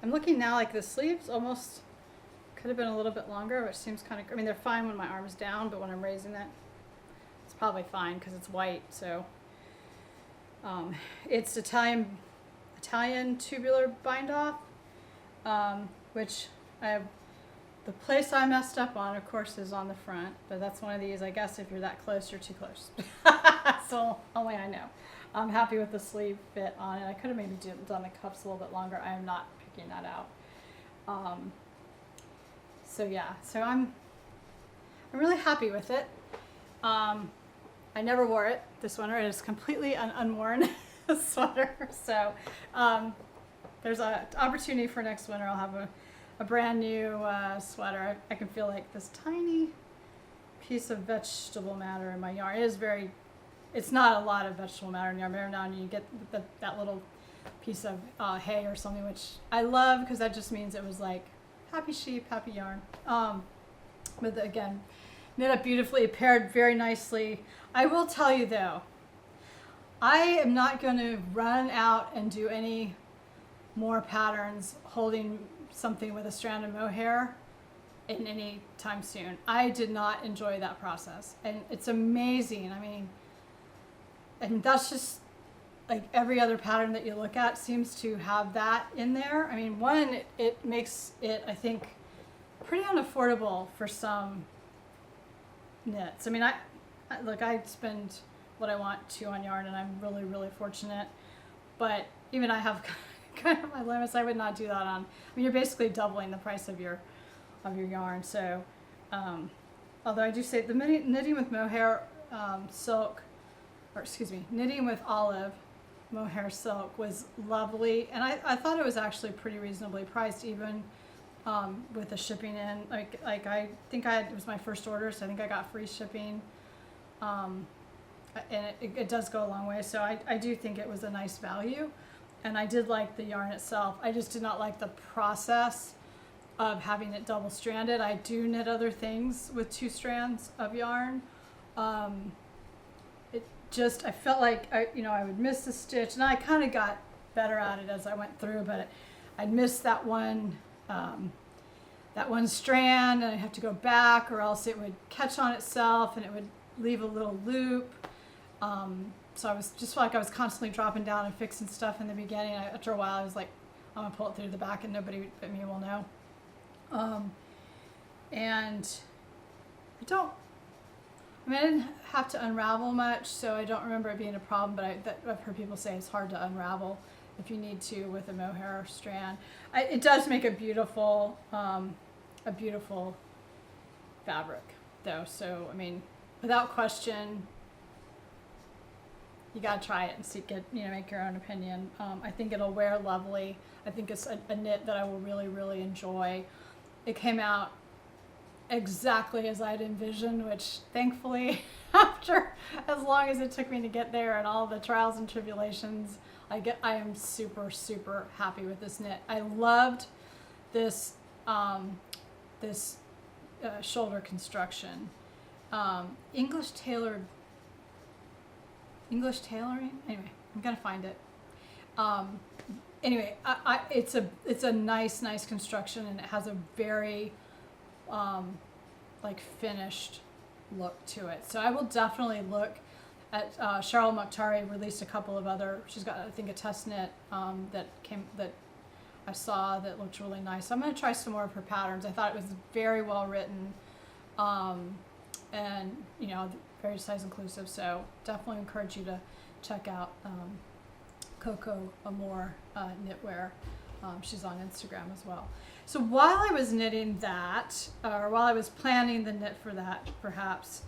I'm looking now, like the sleeves almost could have been a little bit longer, which seems kind of, I mean, they're fine when my arm is down, but when I'm raising it, it's probably fine because it's white. So it's Italian tubular bind off, which the place I messed up on, of course, is on the front, but that's one of these, I guess if you're that close, you're too close. So only I know. I'm happy with the sleeve fit on it. I could have maybe done the cuffs a little bit longer. I am not picking that out. So yeah, so I'm really happy with it. I never wore it this winter. It is completely an unworn sweater. So there's an opportunity for next winter. I'll have a brand new sweater. I can feel like this tiny piece of vegetable matter in my yarn. It is it's not a lot of vegetable matter in yarn. Every now and then you get that little piece of hay or something, which I love because that just means it was like happy sheep, happy yarn. But again, knit up beautifully. It paired very nicely. I will tell you though, I am not going to run out and do any more patterns holding something with a strand of mohair in any time soon. I did not enjoy that process, and it's amazing. I mean that's just like every other pattern that you look at seems to have that in there. I mean, one, it makes it, I think, pretty unaffordable for some knits. I mean, I spend what I want to on yarn, and I'm really, really fortunate. But even I have kind of my limits. I would not do that on. I mean, you're basically doubling the price of your yarn. So, although I do say the knitting with mohair silk, or excuse me, knitting with olive mohair silk was lovely, and I thought it was actually pretty reasonably priced, even with the shipping in. Like I think it was my first order, so I think I got free shipping, and it does go a long way. So I do think it was a nice value, and I did like the yarn itself. I just did not like the process of having it double stranded. I do knit other things with 2 strands of yarn. I felt like I would miss the stitch, and I kind of got better at it as I went through, but I'd miss that one strand, and I'd have to go back, or else it would catch on itself and it would leave a little loop. So I was just like I was constantly dropping down and fixing stuff in the beginning. After a while, I was like, I'm gonna pull it through the back, and nobody but me will know. And I didn't have to unravel much, so I don't remember it being a problem, but I've heard people say it's hard to unravel if you need to with a mohair strand. It does make a beautiful fabric, though. So, I mean, without question, you gotta try it and make your own opinion. I think it'll wear lovely. I think it's a knit that I will really, really enjoy. It came out exactly as I'd envisioned, which thankfully, after as long as it took me to get there and all the trials and tribulations, I am super, super happy with this knit. I loved this shoulder construction. English tailoring. Anyway, I'm gonna find it. Anyway, it's a nice construction, and it has a very like finished look to it. So I will definitely look at Cheryl Mokhtari released a couple of other. She's got, I think, a test knit that I saw that looked really nice. I'm going to try some more of her patterns. I thought it was very well written, and very size inclusive. So definitely encourage you to check out Coco Amore knitwear. She's on Instagram as well. So while I was knitting that, or while I was planning the knit for that, perhaps,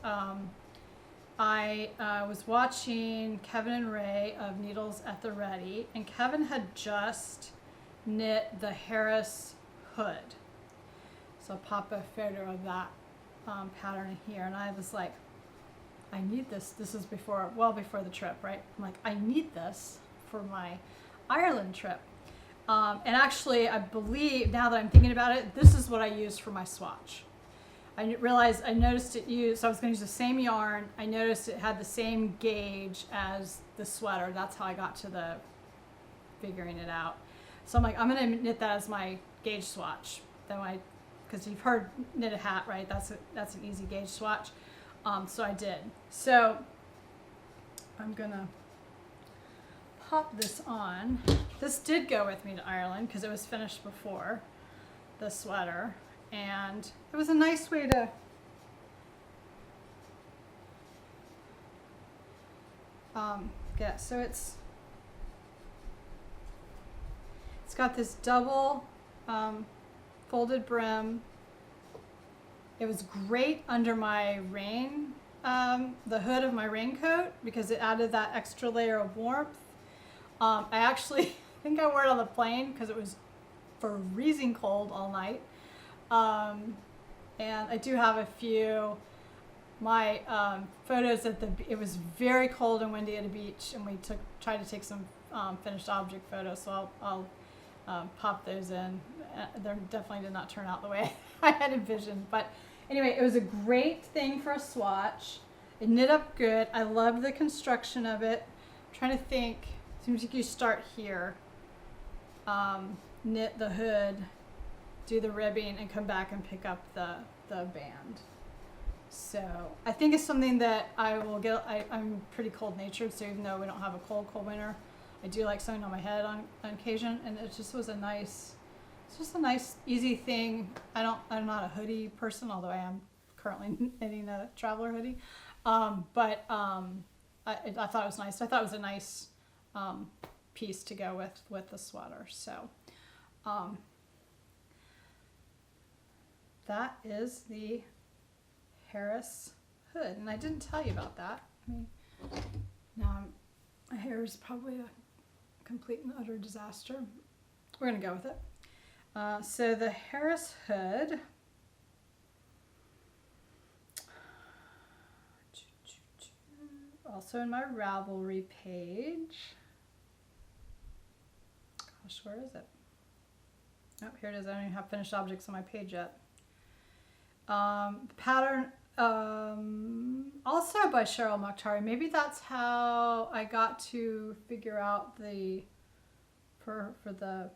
I was watching Kevin and Ray of Needles at the Ready, and Kevin had just knit the Harris hood. So I'll pop a photo of that pattern here, and I was like, I need this. This is well before the trip, right? I'm like, I need this for my Ireland trip. And actually, I believe, now that I'm thinking about it, this is what I used for my swatch. I noticed it used, so I was going to use the same yarn. I noticed it had the same gauge as the sweater. That's how I got to the figuring it out. So I'm like, I'm going to knit that as my gauge swatch. Because you've heard knit a hat, right? That's an easy gauge swatch. So I did. So I'm going to pop this on. This did go with me to Ireland because it was finished before the sweater, and it was a nice way to get. So it's got this double folded brim. It was great under my rain, the hood of my raincoat, because it added that extra layer of warmth. I actually think I wore it on the plane because it was freezing cold all night. And I do have a few, my photos it was very cold and windy at a beach, and we tried to take some finished object photos, so I'll pop those in. They definitely did not turn out the way I had envisioned, but Anyway, it was a great thing for a swatch. It knit up good. I loved the construction of it. I'm trying to think. Seems like you start here, knit the hood, do the ribbing, and come back and pick up the band. So I think it's something that I will get. I'm pretty cold natured, so even though we don't have a cold winter, I do like something on my head on occasion, and it just was it's just a nice, easy thing. I'm not a hoodie person, although I am currently knitting a traveler hoodie. I thought it was nice. I thought it was a nice piece to go with the sweater. So that is the Hirose hood, and I didn't tell you about that. Now my hair is probably a complete and utter disaster. We're gonna go with it. So the Hirose hood, also in my Ravelry page. Gosh, where is it? Oh, here it is. I don't even have finished objects on my page yet. Pattern, also by Cheryl Mokhtari. Maybe that's how I got to figure out for the,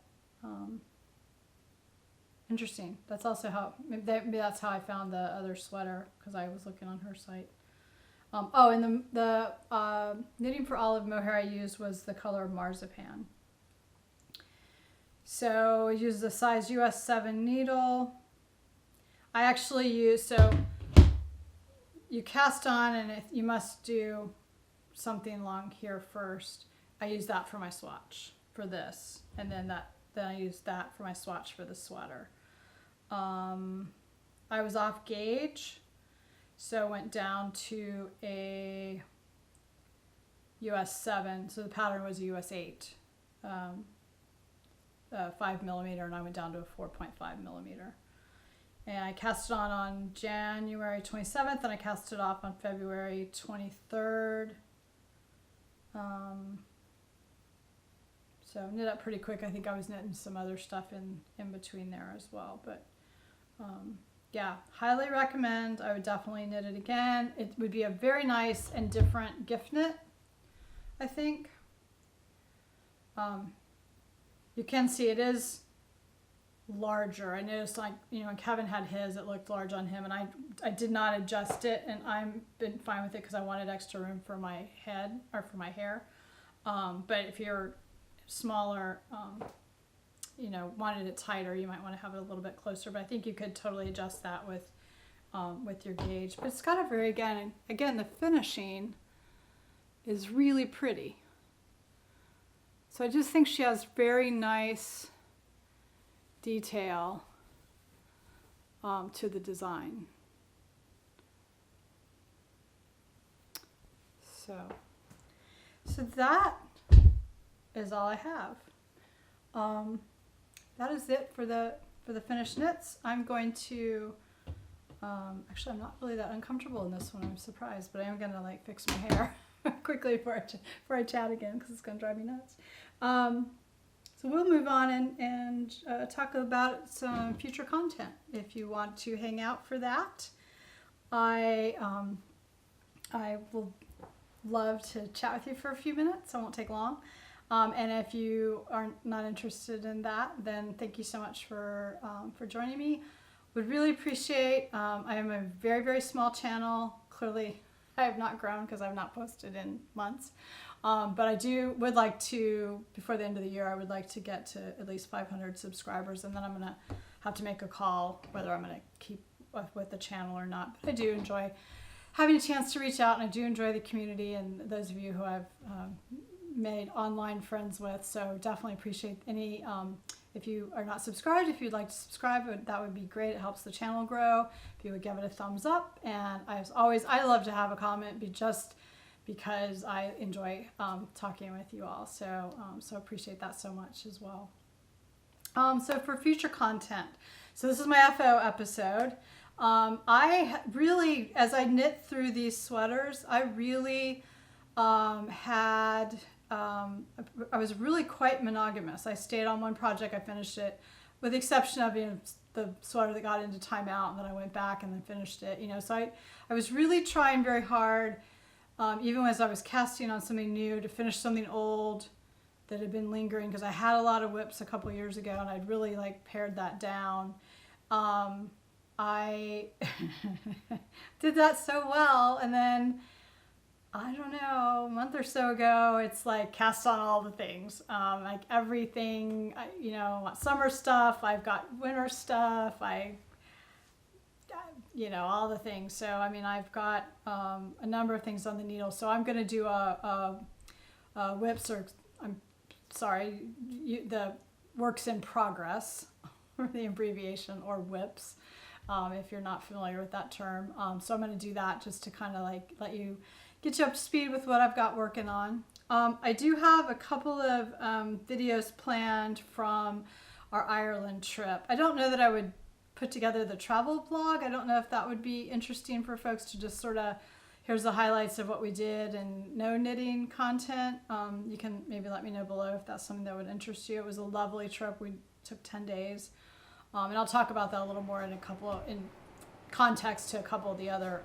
interesting. That's also how, maybe that's how I found the other sweater, because I was looking on her site. And the knitting for olive mohair I used was the color marzipan. So I used the size US 7 needle. I actually use, so you cast on, and you must do something long here first. I use that for my swatch for this, and then I use that for my swatch for the sweater. I was off gauge, so I went down to a US 7, so the pattern was a US 8, 5mm, and I went down to a 4.5mm. And I cast it on January 27th, and I cast it off on February 23rd. So knit up pretty quick. I think I was knitting some other stuff in between there as well. But yeah, highly recommend. I would definitely knit it again. It would be a very nice and different gift knit, I think. You can see it is larger. I noticed, like, when Kevin had his, it looked large on him, and I did not adjust it, and I've been fine with it because I wanted extra room for my head, or for my hair. But if you're smaller, wanted it tighter, you might want to have it a little bit closer, but I think you could totally adjust that with your gauge. But it's got a very, again, the finishing is really pretty. So I just think she has very nice detail to the design. So that is all I have. That is it for the finished knits. I'm going to actually, I'm not really that uncomfortable in this one. I'm surprised, but I am gonna fix my hair quickly before I chat again, because it's gonna drive me nuts. So we'll move on and talk about some future content. If you want to hang out for that, I will love to chat with you for a few minutes. I won't take long. And if you are not interested in that, then thank you so much for joining me. Would really appreciate. I am a very, very small channel. Clearly, I have not grown because I've not posted in months. But I would like to, before the end of the year, I would like to get to at least 500 subscribers, and then I'm going to have to make a call whether I'm going to keep with the channel or not. But I do enjoy having a chance to reach out, and I do enjoy the community and those of you who I've made online friends with. So definitely appreciate any, if you are not subscribed, if you'd like to subscribe, that would be great. It helps the channel grow. If you would give it a thumbs up. And as always, I love to have a comment, just because I enjoy talking with you all. So appreciate that so much as well. So for future content, so this is my FO episode. I really, as I knit through these sweaters, I really I was really quite monogamous. I stayed on one project, I finished it, with the exception of the sweater that got into timeout, and then I went back and then finished it, you know. So I was really trying very hard, even as I was casting on something new, to finish something old that had been lingering, because I had a lot of whips a couple years ago and I'd really like pared that down. I did that so well, and then I don't know, a month or so ago, it's like cast on all the things, like everything, you know, summer stuff, I've got winter stuff, you know, all the things. So, I mean, I've got a number of things on the needle. So I'm going to do a whips, or I'm sorry, the works in progress, or the abbreviation, or whips, if you're not familiar with that term. So I'm going to do that just to kind of like get you up to speed with what I've got working on. I do have a couple of videos planned from our Ireland trip. I don't know that I would put together the travel blog. I don't know if that would be interesting for folks to just sort of, here's the highlights of what we did and no knitting content. You can maybe let me know below if that's something that would interest you. It was a lovely trip. We took 10 days. And I'll talk about that a little more in context to a couple of the other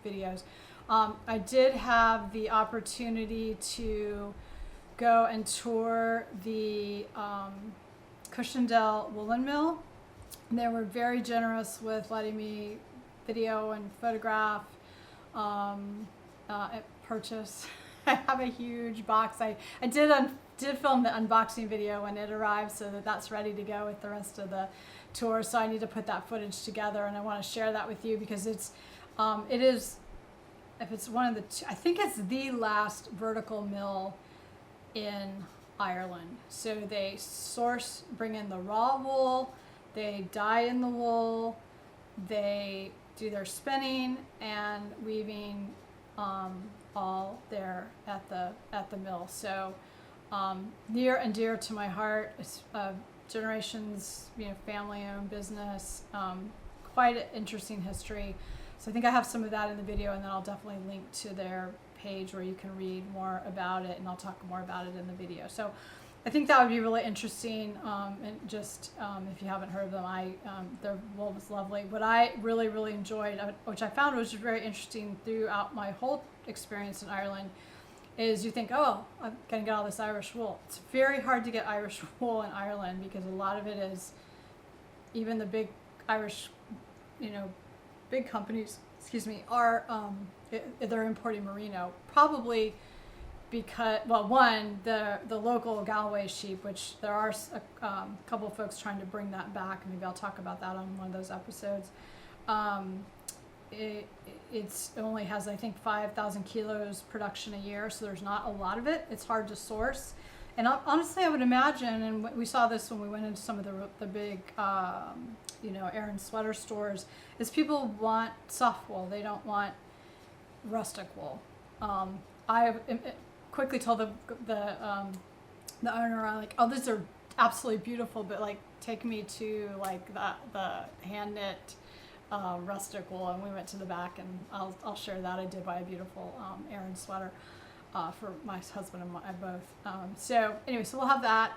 videos. I did have the opportunity to go and tour the Cushendale woolen mill. They were very generous with letting me video and photograph, purchase. I have a huge box. I did film the unboxing video when it arrived, so that's ready to go with the rest of the tour. So I need to put that footage together, and I want to share that with you because it is, if it's one of the two, I think it's the last vertical mill in Ireland. So they bring in the raw wool, they dye in the wool, they do their spinning and weaving, all there at the mill. So near and dear to my heart. It's generations, you know, family-owned business. Quite an interesting history. So I think I have some of that in the video, and then I'll definitely link to their page where you can read more about it, and I'll talk more about it in the video. So I think that would be really interesting, and just if you haven't heard of them, their wool was lovely. What I really, really enjoyed, which I found was very interesting throughout my whole experience in Ireland, is you think, oh, I'm going to get all this Irish wool. It's very hard to get Irish wool in Ireland because a lot of it is, even the big Irish, you know, big companies, are, they're importing merino, probably because, well, one, the local Galway sheep, which there are a couple of folks trying to bring that back, and maybe I'll talk about that on one of those episodes. It only has, I think, 5,000 kilos production a year, so there's not a lot of it. It's hard to source. And honestly, I would imagine, and we saw this when we went into some of the big, you know, Aran sweater stores, is people want soft wool. They don't want rustic wool. I quickly told the owner, I'm like, oh, these are absolutely beautiful, but like, take me to like the hand knit rustic wool. And we went to the back, and I'll share that. I did buy a beautiful Aran sweater for my husband and I both. So anyway, so we'll have that.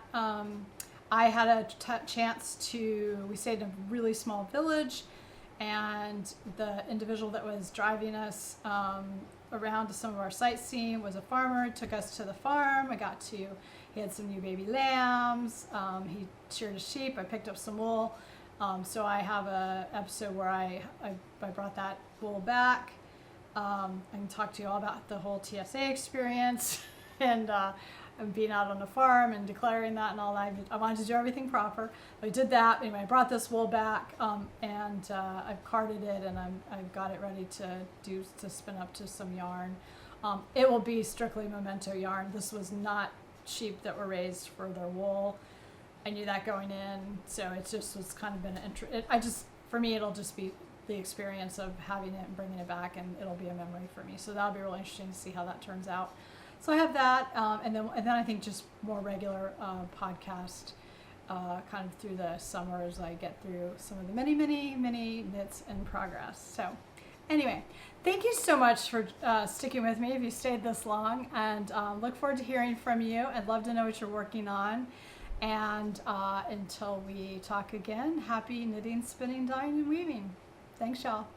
I had a chance we stayed in a really small village, and the individual that was driving us around to some of our sightseeing was a farmer, took us to the farm. He had some new baby lambs. He sheared a sheep. I picked up some wool. So I have a episode where I brought that wool back. I can talk to you all about the whole TSA experience and being out on the farm and declaring that and all that. I wanted to do everything proper. I did that. Anyway, I brought this wool back, and I've carded it, and I've got it ready to spin up to some yarn. It will be strictly memento yarn. This was not sheep that were raised for their wool. I knew that going in, so it just was kind of been for me, it'll just be the experience of having it and bringing it back, and it'll be a memory for me. So that'll be really interesting to see how that turns out. So I have that, and then I think just more regular podcast kind of through the summer as I get through some of the many knits in progress. So anyway, thank you so much for sticking with me if you stayed this long, and look forward to hearing from you. I'd love to know what you're working on. And until we talk again, happy knitting, spinning, dyeing, and weaving. Thanks, y'all.